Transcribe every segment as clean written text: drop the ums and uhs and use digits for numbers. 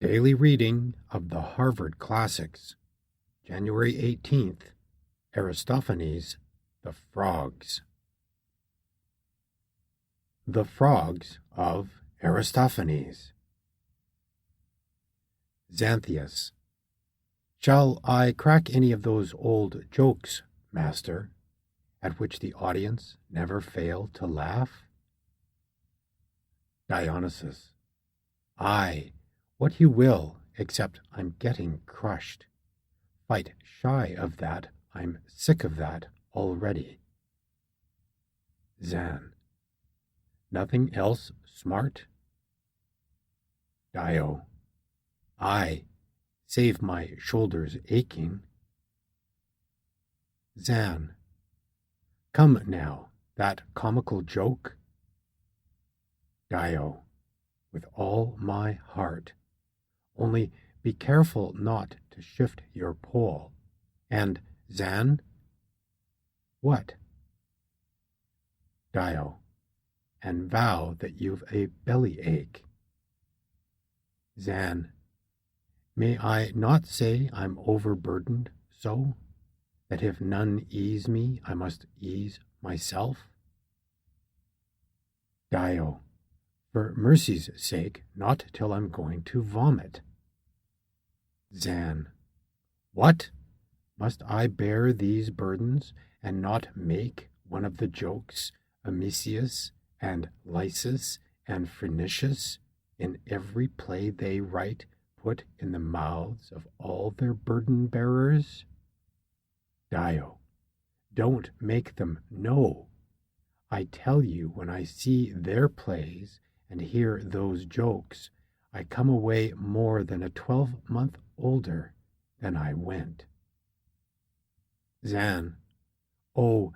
Daily reading of the Harvard Classics, January 18th, Aristophanes, The Frogs. The Frogs of Aristophanes. Xanthias. Shall I crack any of those old jokes, master, at which the audience never fail to laugh? Dionysus. Aye, what you will, except I'm getting crushed. Fight shy of that, I'm sick of that already. Zan. Nothing else smart? Dio. Aye, save my shoulders aching. Zan. Come now, that comical joke? Dio. With all my heart. Only be careful not to shift your pole. And, Zan? What? Dio. And vow that you've a belly ache. Zan. May I not say I'm overburdened so, that if none ease me, I must ease myself? Dio. For mercy's sake, not till I'm going to vomit. Zan. What? Must I bear these burdens, and not make one of the jokes Amicius and Lysis and Phrenicius in every play they write put in the mouths of all their burden-bearers? Dio. Don't make them know. I tell you, when I see their plays and hear those jokes, I come away more than a 12-month older than I went. Zan. Oh,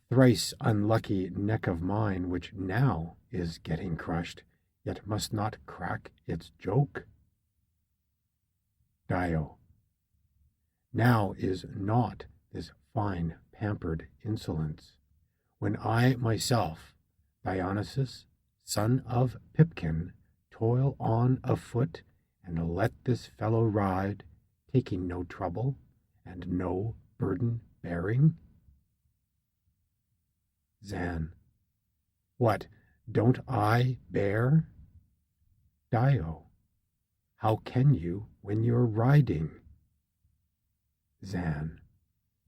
thrice unlucky neck of mine, which now is getting crushed, yet must not crack its joke? Dio. Now is not this fine pampered insolence, when I myself, Dionysus, son of Pipkin, toil on afoot, and let this fellow ride, taking no trouble, and no burden bearing? Zan. What, don't I bear? Dio. How can you when you're riding? Zan.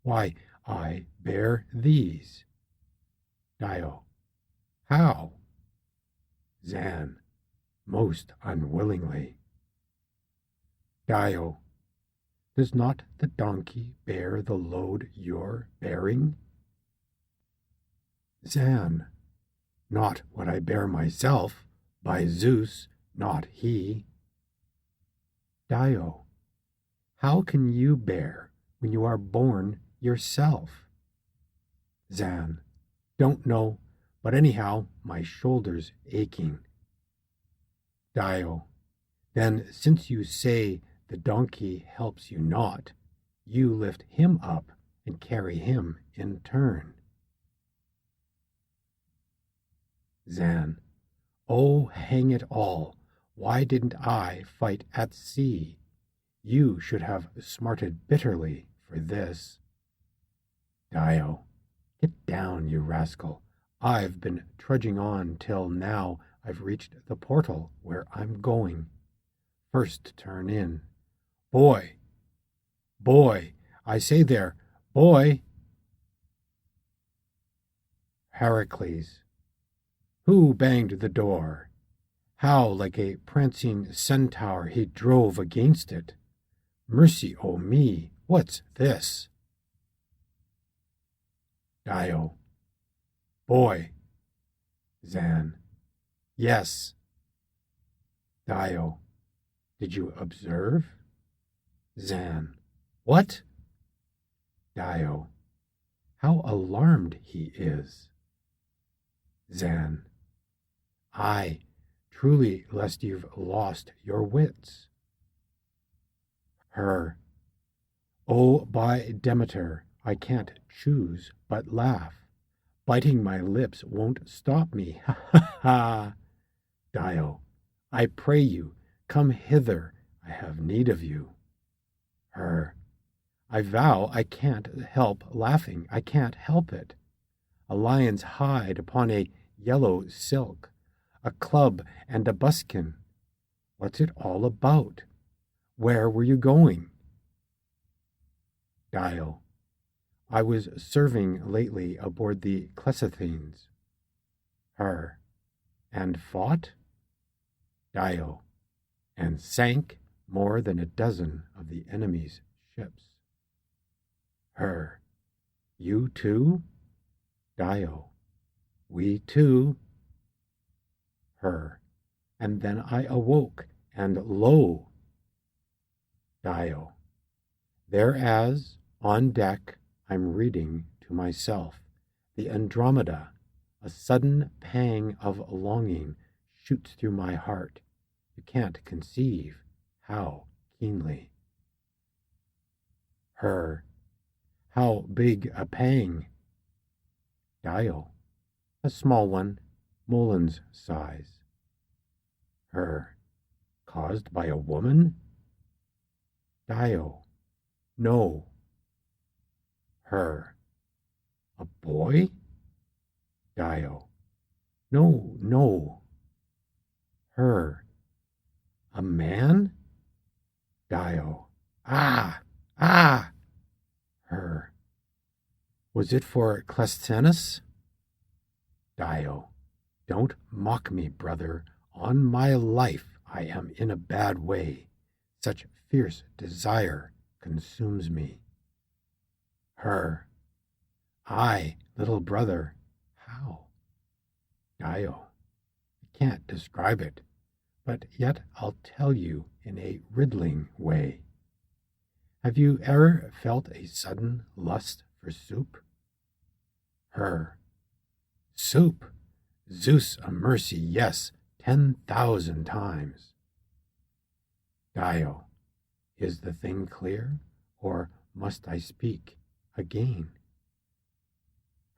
Why, I bear these. Dio. How? Zan. Most unwillingly. Dio. Does not the donkey bear the load you're bearing? Zan. Not what I bear myself, by Zeus, not he. Dio. How can you bear when you are born yourself? Zan. Don't know, but anyhow, my shoulder's aching. Dio. Then, since you say the donkey helps you not, you lift him up and carry him in turn. Zan. Oh, hang it all, why didn't I fight at sea? You should have smarted bitterly for this. Dio. Get down, you rascal. I've been trudging on till now I've reached the portal where I'm going. First turn in. Boy! Boy! I say there, boy! Heracles. Who banged the door? How like a prancing centaur he drove against it. Mercy o' me, what's this? Dio. Boy. Zan. Yes. Dio. Did you observe? Zan. What? Dio. How alarmed he is. Zan. Aye, truly, lest you've lost your wits. Her. Oh, by Demeter, I can't choose but laugh. Biting my lips won't stop me. Ha ha ha! Dio. I pray you, come hither. I I have need of you. Her. I vow I can't help laughing. I can't help it. A lion's hide upon a yellow silk, a club and a buskin. What's it all about? Where were you going? Dio. I was serving lately aboard the Cleisthenes. Her. And fought? Dio. And sank more than a dozen of the enemy's ships. Her. You too? Dio. We too. Her. And then I awoke, and lo! Dio. Thereas, on deck, I'm reading to myself the Andromeda. A sudden pang of longing shoots through my heart. You can't conceive how keenly. Her. How big a pang? Dio. A small one, Molin's size. Her. Caused by a woman? Dio. No. Her. A boy? Dio. No, no. Her. A man? Dio. Ah, ah. Her. Was it for Cleisthenes? Dio. Don't mock me, brother. On my life I am in a bad way. Such fierce desire consumes me. Her. I, little brother. How? Dio. I can't describe it, but yet I'll tell you in a riddling way. Have you ever felt a sudden lust for soup? Her. Soup! Zeus a mercy, yes, 10,000 times. Dio. Is the thing clear, or must I speak again?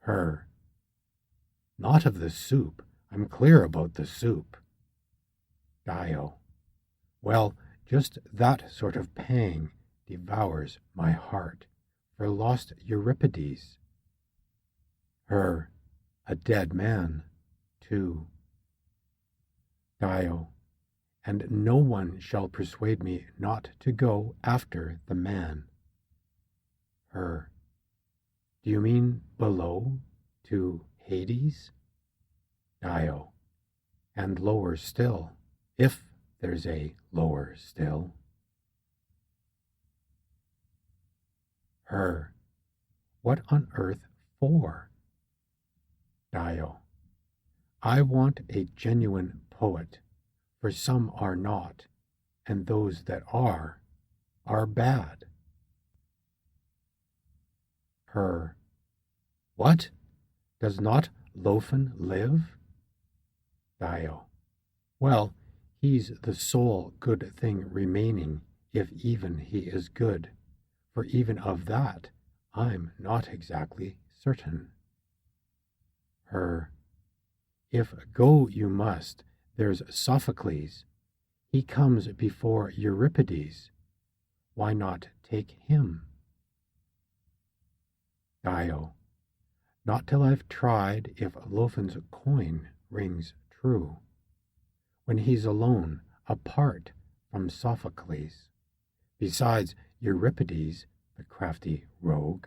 Her. Not of the soup. I'm clear about the soup. Dio. Well, just that sort of pang devours my heart for lost Euripides. Her. A dead man, too. Dio. And no one shall persuade me not to go after the man. Her. Do you mean below, to Hades? Dio. And lower still, if there's a lower still. Her. What on earth for? Dio. I want a genuine poet, for some are not, and those that are bad. Her. What? Does not Lofen live? Dio. Well, he's the sole good thing remaining, if even he is good, for even of that I'm not exactly certain. Her. If go you must, there's Sophocles. He comes before Euripides. Why not take him? Dio. Not till I've tried if Lofen's coin rings true. When he's alone, apart from Sophocles. Besides, Euripides, the crafty rogue,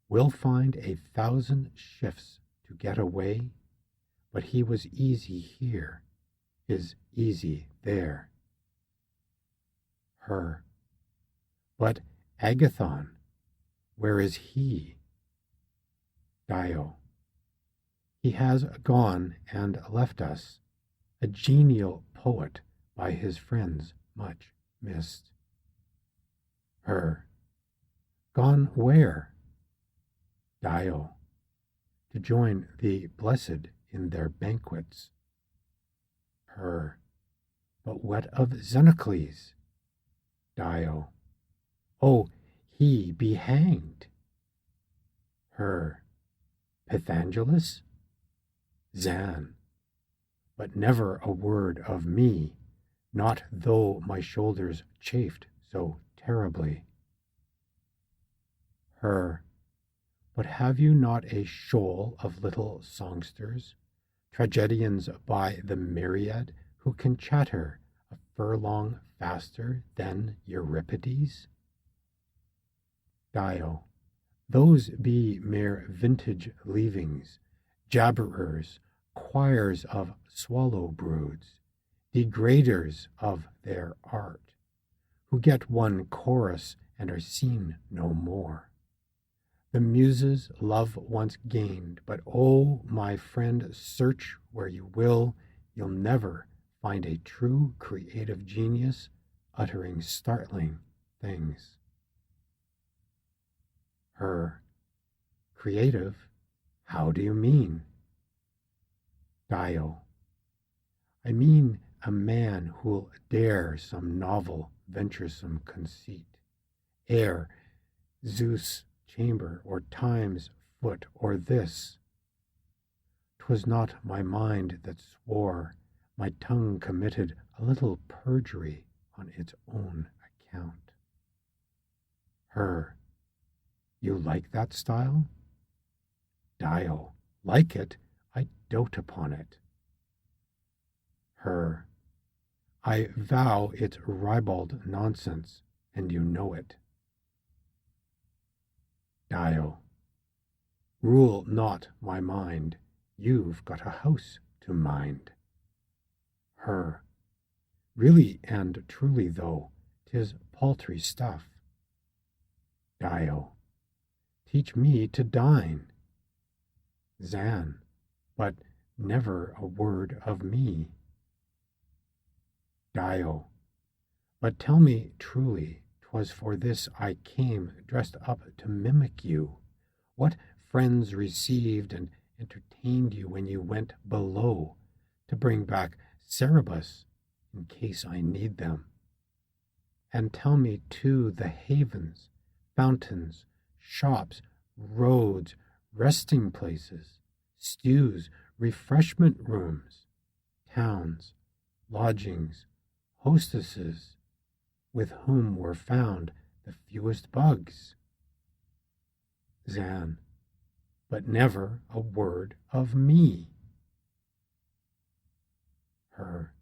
will find 1,000 shifts to get away, but he was easy here, is easy there. Her. But Agathon, where is he? Dio. He has gone and left us, a genial poet by his friends much missed. Her. Gone where? Dio. To join the blessed in their banquets. Her. But what of Xenocles? Dio. Oh, he be hanged. Her. Pythangelus? Zan. But never a word of me, not though my shoulders chafed so terribly. Her, but have you not a shoal of little songsters, tragedians by the myriad, who can chatter a furlong faster than Euripides? Dio, those be mere vintage leavings, jabberers, choirs of swallow broods, degraders of their art, who get one chorus and are seen no more. The muses love once gained, but oh, my friend, search where you will, you'll never find a true creative genius uttering startling things. Her, creative? How do you mean? Dio, I mean a man who'll dare some novel, venturesome conceit, ere Zeus' chamber, or Time's foot, or this. 'Twas not my mind that swore, my tongue committed a little perjury on its own account. Her, you like that style? Dio, like it? I dote upon it. Her, I vow it's ribald nonsense, and you know it. Dio, rule not my mind, you've got a house to mind. Her, really and truly though, 'tis paltry stuff. Dio, teach me to dine. Zan, but never a word of me. Dio, but tell me truly, 'twas for this I came dressed up to mimic you. What friends received and entertained you when you went below, to bring back Cerberus in case I need them? And tell me too the havens, fountains, shops, roads, resting places, stews, refreshment rooms, towns, lodgings, hostesses, with whom were found the fewest bugs. Zan, but never a word of me. Her,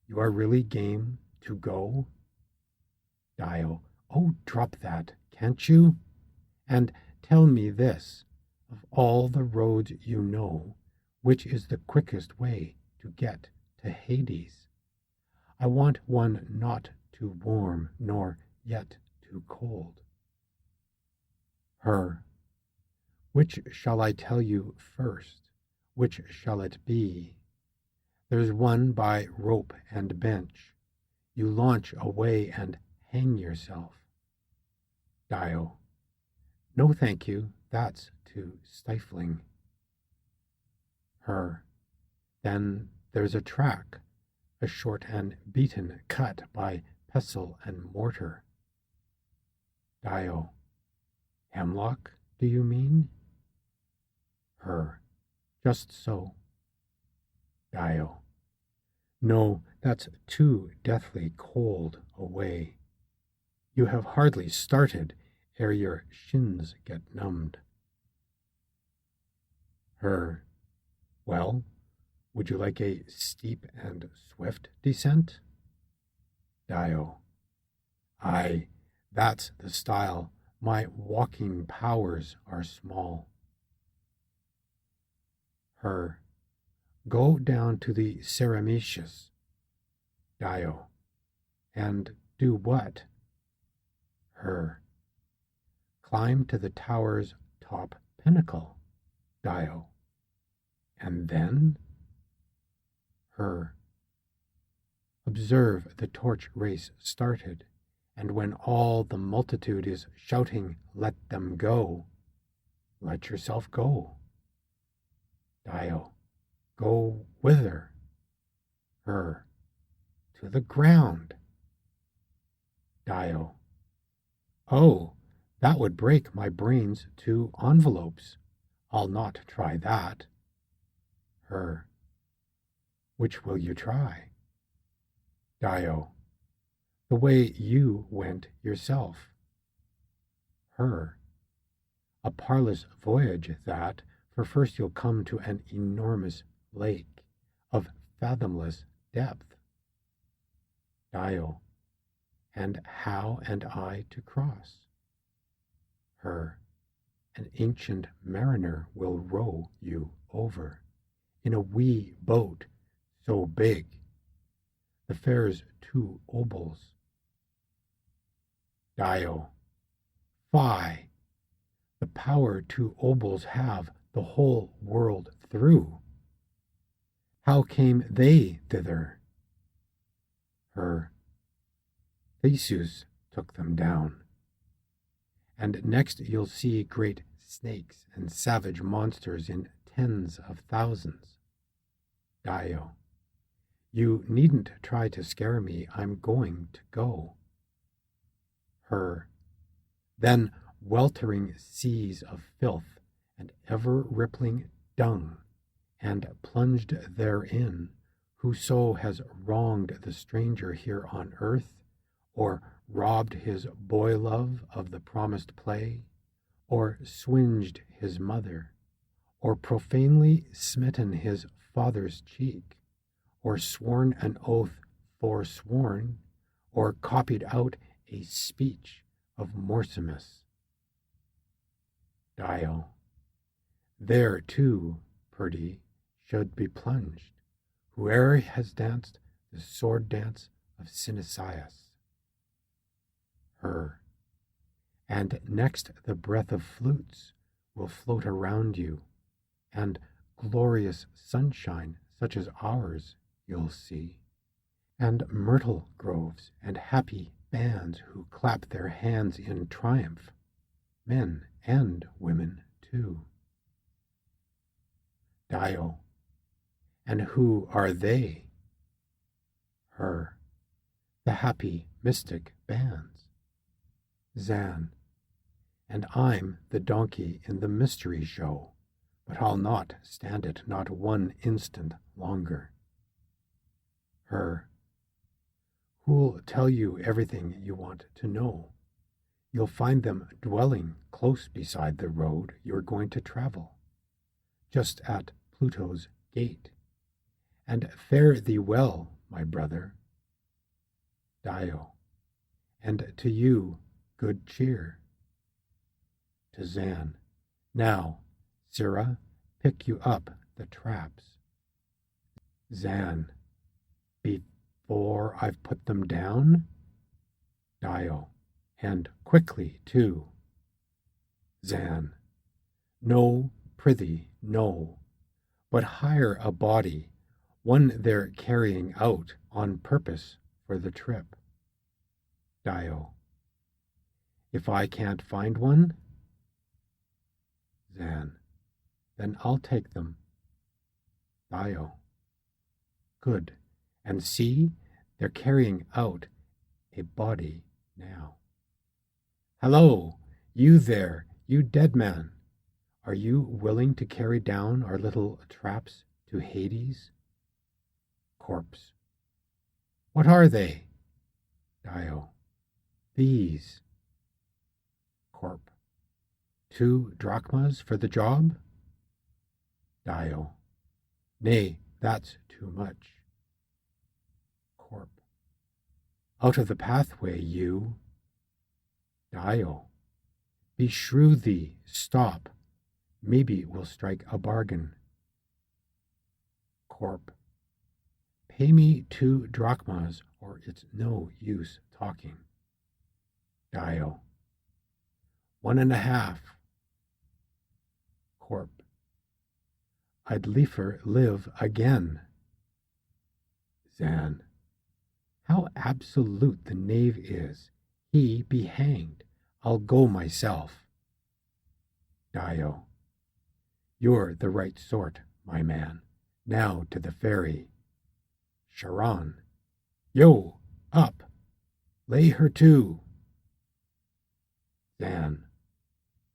you are really game to go? Dio, oh, drop that, can't you? And tell me this, of all the roads you know, which is the quickest way to get to Hades? I want one not too warm, nor yet too cold. Her, which shall I tell you first? Which shall it be? There's one by rope and bench. You launch away and hang yourself. Dio, no thank you, that's too stifling. Her, then there's a track, a short and beaten cut by pestle and mortar. Dio, hemlock, do you mean? Her, just so. Dio, no, that's too deathly cold a way. You have hardly started ere your shins get numbed. Her, well, would you like a steep and swift descent? Dio, aye, that's the style. My walking powers are small. Her, go down to the Ceramicius. Dio, and do what? Her, climb to the tower's top pinnacle. Dio, and then? Her, observe the torch race started, and when all the multitude is shouting, let them go, let yourself go. Dio, go whither? Her, to the ground. Dio, oh, that would break my brains to envelopes. I'll not try that. Her, which will you try? Dio. The way you went yourself. Her. A parlous voyage that, for first you'll come to an enormous lake of fathomless depth. Dio. And how and I to cross? Her. An ancient mariner will row you over in a wee boat so big. The fare's 2 obols. Dio. Fie! The power 2 obols have the whole world through. How came they thither? Her. Theseus took them down. And next you'll see great snakes and savage monsters in tens of thousands. Dio. You needn't try to scare me, I'm going to go. Her. Then weltering seas of filth and ever-rippling dung, and plunged therein, whoso has wronged the stranger here on earth, or robbed his boy-love of the promised play, or swinged his mother, or profanely smitten his father's cheek, or sworn an oath forsworn, or copied out a speech of Morsimus. Dio. There, too, Purdy, should be plunged, whoe'er has danced the sword dance of Cinesias. Her. And next the breath of flutes will float around you, and glorious sunshine such as ours you'll see, and myrtle groves and happy bands who clap their hands in triumph, men and women too. Dio. And who are they? Her. The happy mystic bands. Zan. And I'm the donkey in the mystery show, but I'll not stand it not 1 instant longer. Her. Who'll tell you everything you want to know? You'll find them dwelling close beside the road you're going to travel, just at Pluto's gate. And fare thee well, my brother. Dio. And to you good cheer. To Zan. Now, Sirrah, pick you up the traps. Zan. Before I've put them down? Dio. And quickly, too. Zan. No, prithee, no, but hire a body, one they're carrying out on purpose for the trip. Dio. If I can't find one? Zan. Then I'll take them. Dio. Good. And see, they're carrying out a body now. Hello, you there, you dead man. Are you willing to carry down our little traps to Hades? Corpse. What are they? Dio. These. Corp. 2 drachmas for the job? Dio. Nay, that's too much. Corp. Out of the pathway, you. Dio. Beshrew thee, stop. Maybe we'll strike a bargain. Corp. Pay me 2 drachmas, or it's no use talking. Dio. 1.5. Corp. I'd liefer live again. Zan. How absolute the knave is. He be hanged. I'll go myself. Dio. You're the right sort, my man. Now to the ferry. Charon. Yo, up. Lay her to. Zan.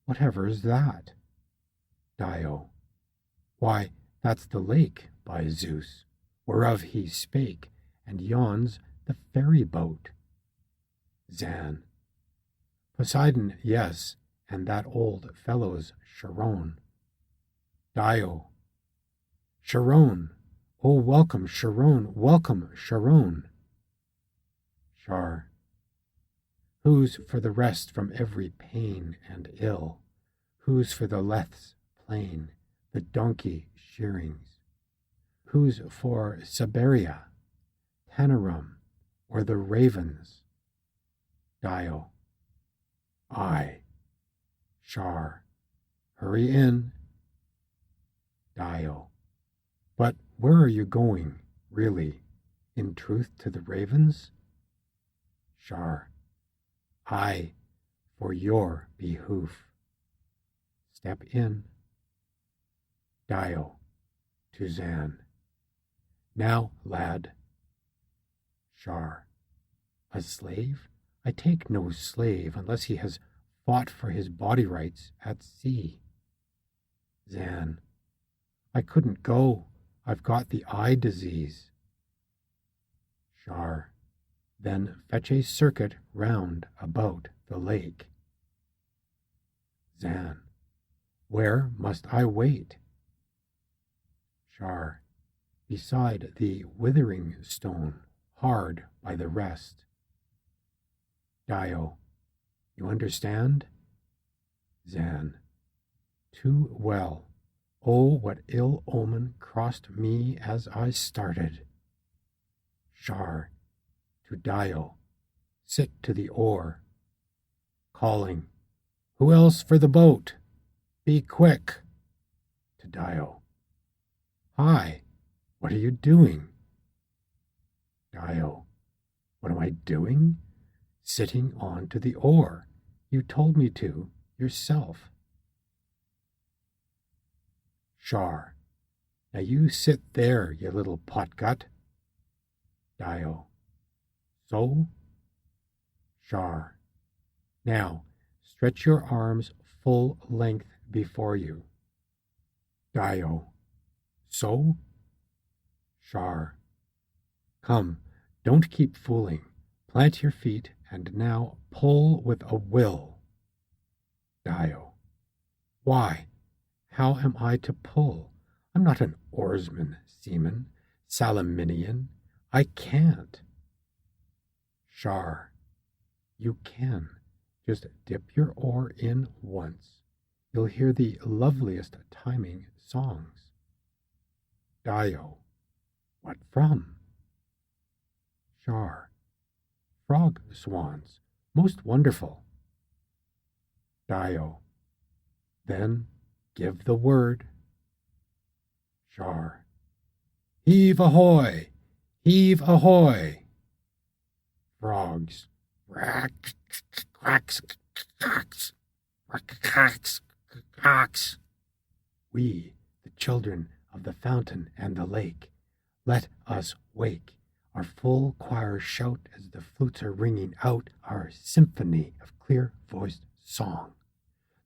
Whatever's that? Dio. Why, that's the lake, by Zeus, whereof he spake, and yon's the ferry boat. Zan. Poseidon, yes, and that old fellow's Charon. Dio. Charon. Oh, welcome, Charon, welcome, Charon. Char. Who's for the rest from every pain and ill? Who's for the Leth's plain, the donkey shearings? Who's for Siberia, Tanarum, or the ravens? Dio. I. Char. Hurry in. Dio. But where are you going, really? In truth to the ravens? Char. I, for your behoof. Step in. Dio. To Zan. Now, lad. Char. A slave? I take no slave unless he has fought for his body rights at sea. Zan. I couldn't go. I've got the eye disease. Char. Then fetch a circuit round about the lake. Zan. Where must I wait? Char. Beside the withering stone, hard by the rest. Dio. You understand? Zan. Too well. Oh, what ill omen crossed me as I started. Char. To Dio. Sit to the oar. Calling. Who else for the boat? Be quick. To Dio. Hi. What are you doing? Dio. What am I doing? Sitting on to the oar. You told me to yourself. Char. Now you sit there, you little potgut. Dio. So? Char. Now stretch your arms full length before you. Dio. So? Char. Come, don't keep fooling. Plant your feet and now pull with a will. Dio. Why? How am I to pull? I'm not an oarsman, seaman, Salaminian. I can't. Char. You can. Just dip your oar in once. You'll hear the loveliest timing songs. Dio. What from? Char. Frog swans. Most wonderful. Dio. Then give the word. Char. Heave ahoy! Heave ahoy! Frogs. Quacks, quacks, quacks, quacks, quacks. We, the children of the fountain and the lake, let us wake. Our full choir shout as the flutes are ringing out our symphony of clear-voiced song.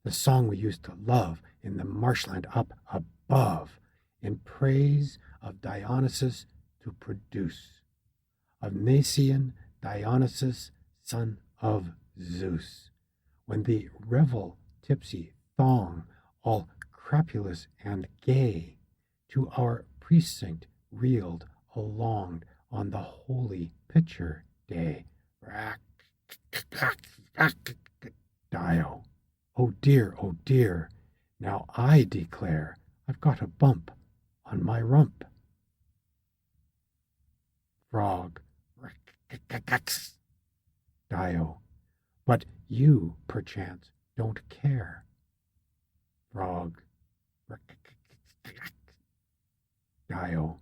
The song we used to love in the marshland up above, in praise of Dionysus to produce, of Nacian Dionysus, son of Zeus, when the revel tipsy thong, all crapulous and gay, to our precinct reeled along on the holy pitcher day. Dio. Oh dear, now I declare I've got a bump on my rump. Frog. Dio. But you, perchance, don't care. Frog. Dio.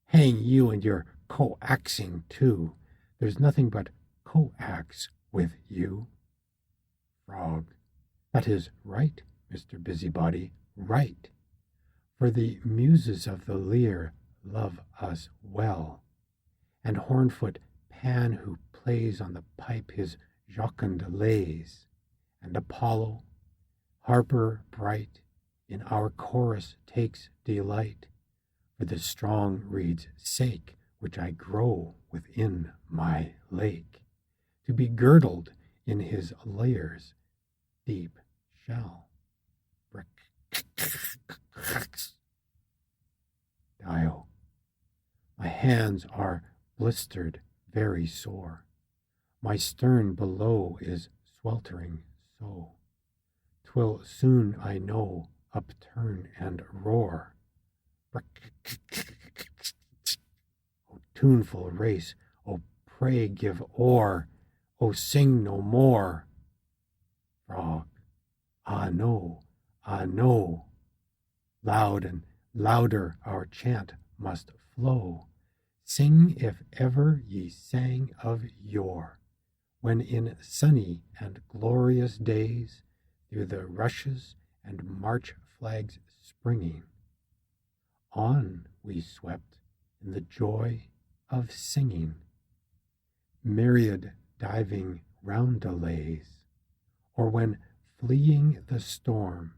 Hang you and your coaxing too. There's nothing but coax with you. Frog. That is right, Mr. Busybody, right. For the muses of the lyre love us well, and Hornfoot Pan who plays on the pipe his jocund lays, and Apollo, harper bright, in our chorus takes delight. For the strong reed's sake which I grow within my lake, to be girdled in his layer's deep shell. Dio. My hands are blistered very sore. My stern below is sweltering so. 'Twill soon, I know, upturn and roar. O tuneful race, O pray give o'er, O sing no more. Frog. Ah no, ah no. Loud and louder our chant must flow. Sing if ever ye sang of yore, when in sunny and glorious days, through the rushes and March flags springing, on we swept in the joy of singing, myriad diving roundelays, or when fleeing the storm,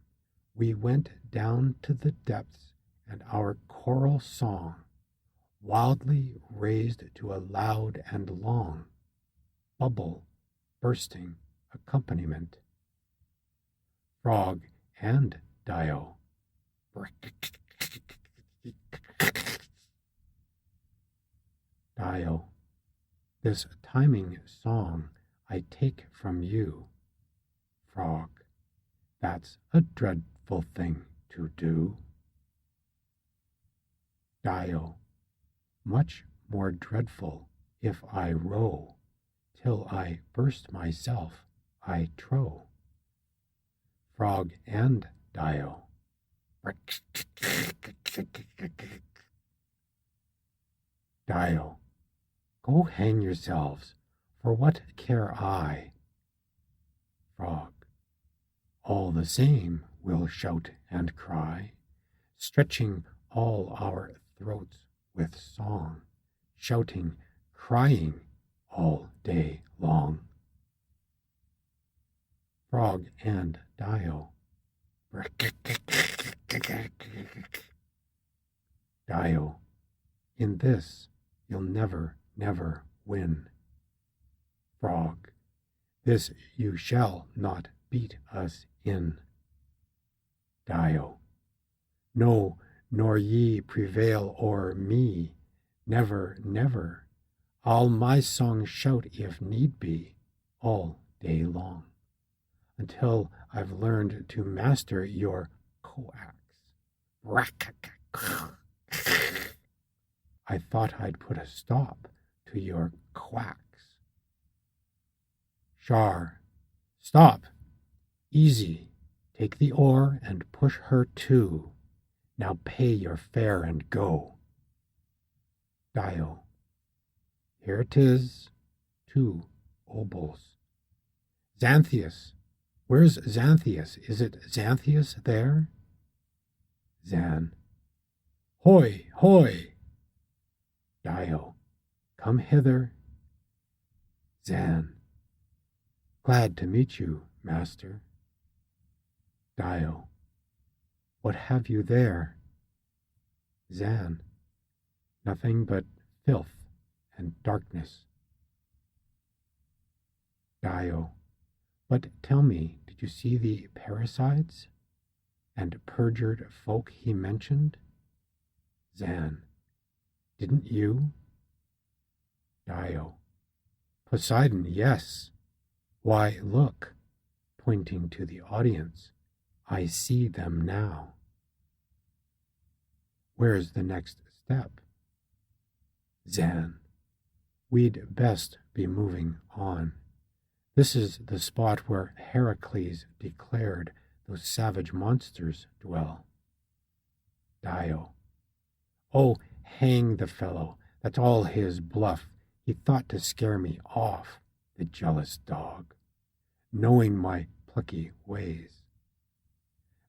we went down to the depths, and our choral song, wildly raised to a loud and long, bubble bursting accompaniment. Frog and Dio. Dio. This timing song I take from you. Frog. That's a dreadful thing to do. Dio. Much more dreadful if I row, till I burst myself, I trow. Frog and Dio. Dio. Go hang yourselves, for what care I? Frog. All the same we'll shout and cry, stretching all our throats with song, shouting, crying all day long. Frog and Dio. Dio. In this you'll never, never win. Frog. This you shall not beat us in. Dio. No, nor ye prevail o'er me, never, never. I'll my song shout if need be, all day long, until I've learned to master your coax. I thought I'd put a stop to your quacks. Shar. Stop. Easy. Take the oar and push her to. Now pay your fare and go. Dio. Here 'tis, 2 obols. Xanthias. Where's Xanthias? Is it Xanthias there? Zan. Hoy, hoy. Dio. Come hither. Zan. Glad to meet you, master. Dio. What have you there? Zan. Nothing but filth and darkness. Dio. But tell me, did you see the parricides and perjured folk he mentioned? Zan. Didn't you? Dio. Poseidon, yes. Why, look, pointing to the audience, I see them now. Where's the next step? Zan. We'd best be moving on. This is the spot where Heracles declared those savage monsters dwell. Dio. Oh, hang the fellow. That's all his bluff. He thought to scare me off, the jealous dog, knowing my plucky ways.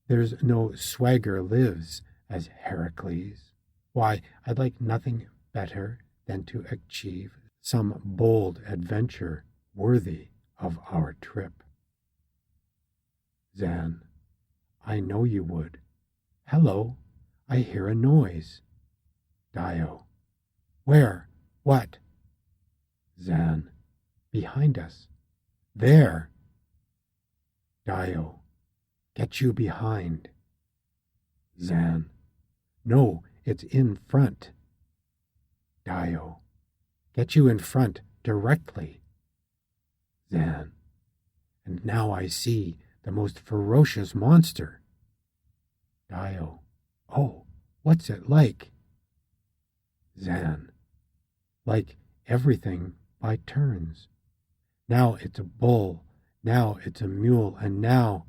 There's no swagger lives as Heracles. Why, I'd like nothing better than to achieve some bold adventure worthy of our trip. Zan. I know you would. Hello, I hear a noise. Dio. Where? What? Zan. Behind us. There. Dio. Get you behind. Zan. No, it's in front. Dio. Get you in front directly. Zan. And now I see the most ferocious monster. Dio. Oh, what's it like? Zan. Like everything by turns. Now it's a bull, now it's a mule, and now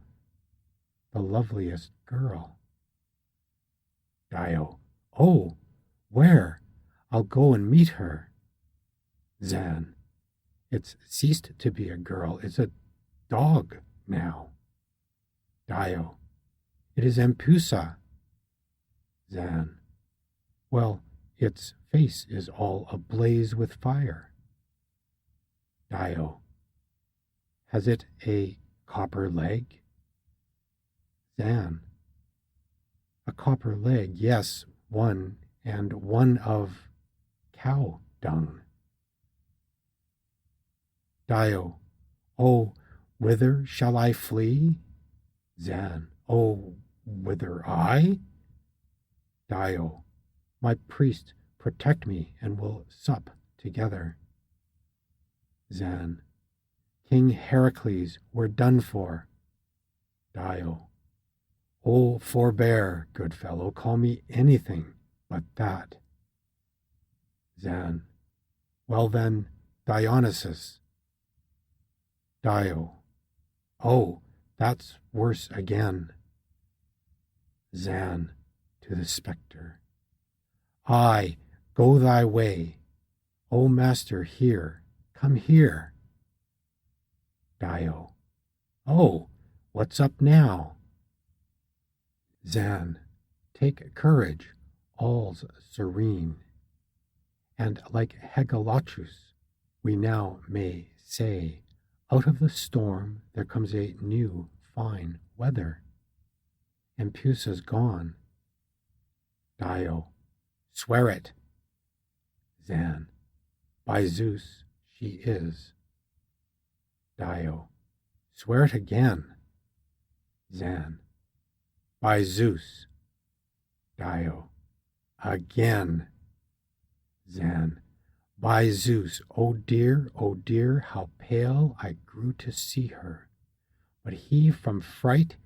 the loveliest girl. Dio. Oh, where? I'll go and meet her. Zan. It's ceased to be a girl. It's a dog now. Dio. It is Empusa. Zan. Well, its face is all ablaze with fire. Dio. Has it a copper leg? Zan. A copper leg, yes, one, and one of cow dung. Dio. Oh, whither shall I flee? Zan. Oh, whither I? Dio. My priest, protect me, and we'll sup together. Zan. King Heracles, we're done for. Dio. Oh, forbear, good fellow, call me anything but that. Zan. Well then, Dionysus. Dio. Oh, that's worse again. Zan to the spectre. Aye, go thy way. O master, here, come here. Dio. Oh, what's up now? Zan. Take courage, all's serene. And like Hegalochus, we now may say, out of the storm there comes a new fine weather. Empusa's gone. Dio. Swear it. Zan. By Zeus, she is. Dio. Swear it again. Zan. By Zeus. Dio. Again. Zan. By Zeus, oh dear, how pale I grew to see her. But he from fright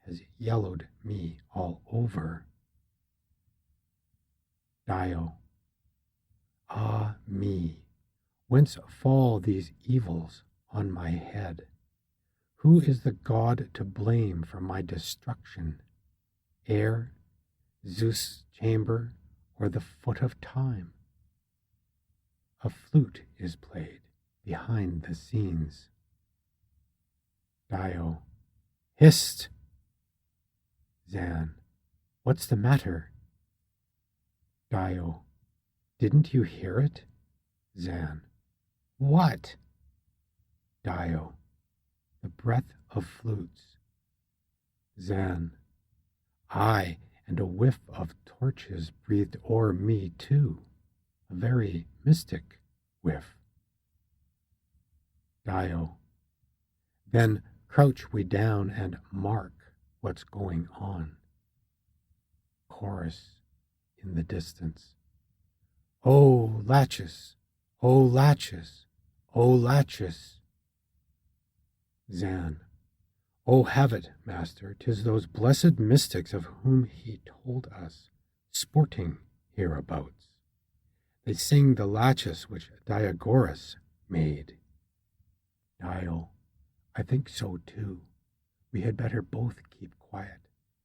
has yellowed me all over. Dio. Ah me, whence fall these evils on my head? Who is the god to blame for my destruction? Air, Zeus' chamber, or the foot of time? A flute is played behind the scenes. Dio. Hist! Zan. What's the matter? Dio. Didn't you hear it? Zan. What? Dio. The breath of flutes. Zan. Aye, and a whiff of torches breathed o'er me too, a very mystic whiff. Dio. Then crouch we down and mark what's going on. Chorus in the distance. O Laches, O Laches, O Laches. Zan. Oh, have it, master, 'tis those blessed mystics of whom he told us, sporting hereabouts. They sing the Laches which Diagoras made. Dio. I think so too. We had better both keep quiet,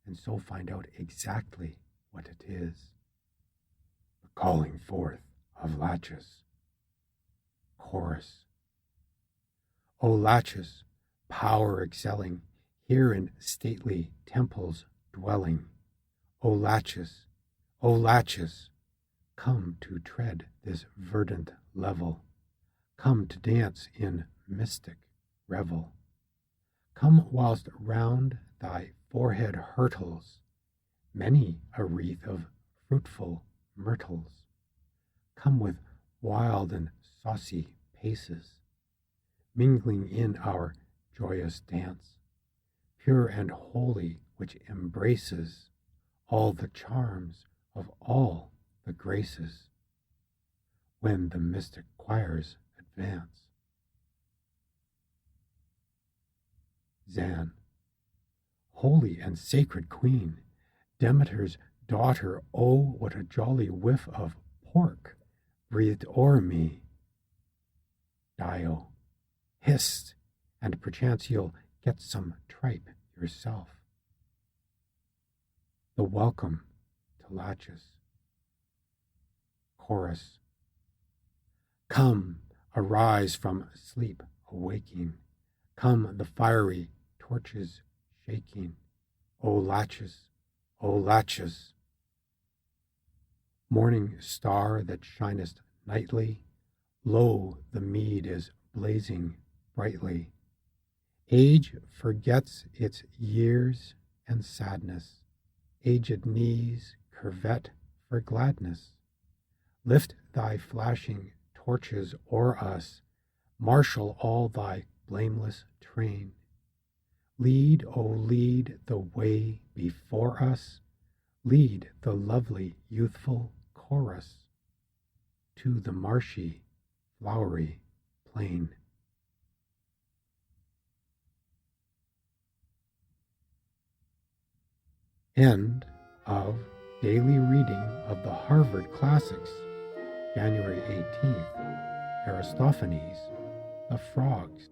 and so find out exactly what it is. The calling forth of Laches. Chorus. O Laches, power excelling, here in stately temples dwelling. O Laches, come to tread this verdant level. Come to dance in mystic revel. Come whilst round thy forehead hurtles many a wreath of fruitful myrtles. come with wild and saucy paces, mingling in our joyous dance, pure and holy, which embraces all the charms of all the graces, when the mystic choirs advance. Zan, holy and sacred queen, Demeter's daughter, oh, what a jolly whiff of pork breathed o'er me. Dio, hist, and perchance you'll get some tripe yourself. The welcome to Laches. Chorus. Come, arise from sleep awaking. Come, the fiery torches shaking. O Laches, O Laches. Morning star that shinest nightly, lo, the mead is blazing brightly. Age forgets its years and sadness. Aged knees curvet for gladness. Lift thy flashing torches o'er us, marshal all thy blameless train. Lead, O lead the way before us, lead the lovely youthful chorus to the marshy, flowery plain. End of Daily Reading of the Harvard Classics, January 18th, Aristophanes, the Frogs.